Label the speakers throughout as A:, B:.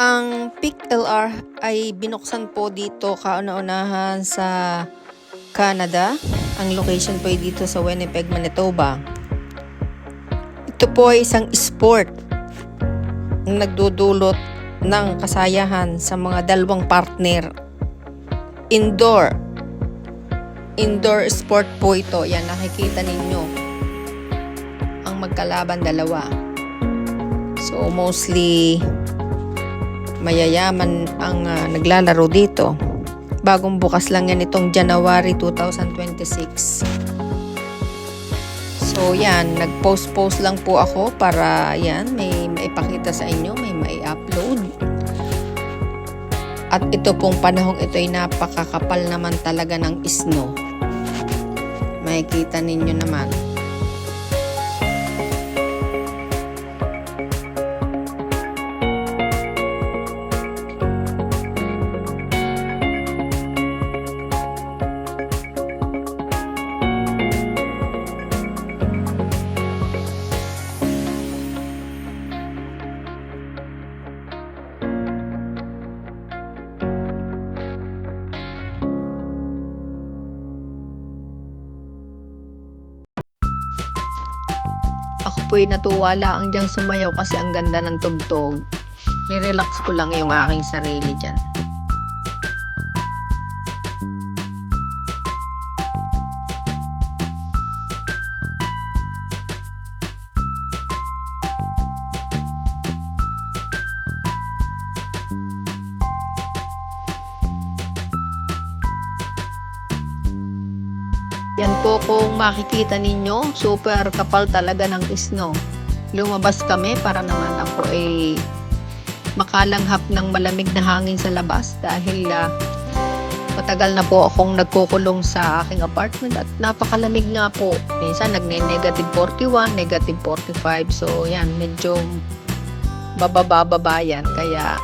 A: Ang Peak LR ay binuksan po dito kauna-unahan sa Canada. Ang location po ay dito sa Winnipeg, Manitoba. Ito po ay isang sport na nagdudulot ng kasayahan sa mga dalawang partner. Indoor sport po ito. Yan, nakikita ninyo ang magkalaban dalawa. So mostly mayayaman ang naglalaro dito. Bagong bukas lang yan itong January 2026. So yan, nag-post lang po ako para yan, may maipakita sa inyo, may mai-upload. At ito pong panahong ito ay napakakapal naman talaga ng snow. Makikita ninyo naman. Ako po'y natuwa lang diyang sumayaw kasi ang ganda ng tugtog. Nirelax ko lang yung aking sarili dyan. Yan po kung makikita ninyo, super kapal talaga ng snow. Lumabas kami para naman ako ay makalanghap ng malamig na hangin sa labas dahil matagal na po akong nagkukulong sa aking apartment at napakalamig nga po. Minsan negative 41, negative 45. So yan, medyo bababa yan. Kaya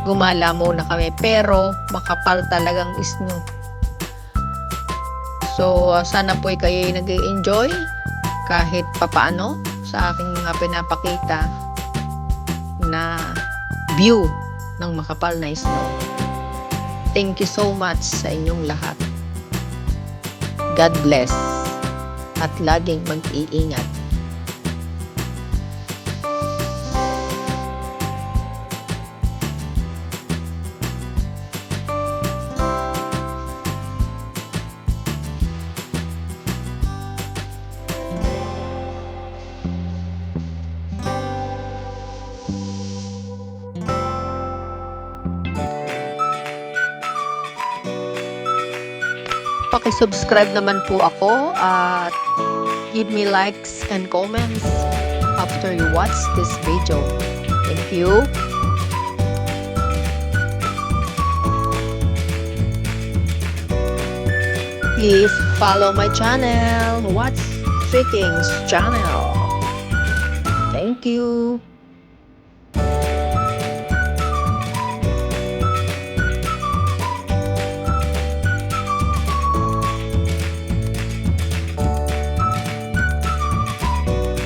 A: gumala muna kami. Pero makapal talagang snow. So, sana po kayo nag-enjoy kahit papaano sa aking mga pinapakita na view ng makapal na snow. Thank you so much sa inyong lahat. God bless at laging mag-iingat. Paki-subscribe naman po ako at give me likes and comments after you watch this video. Thank you. Please follow my channel. Watch Vikings channel. Thank you.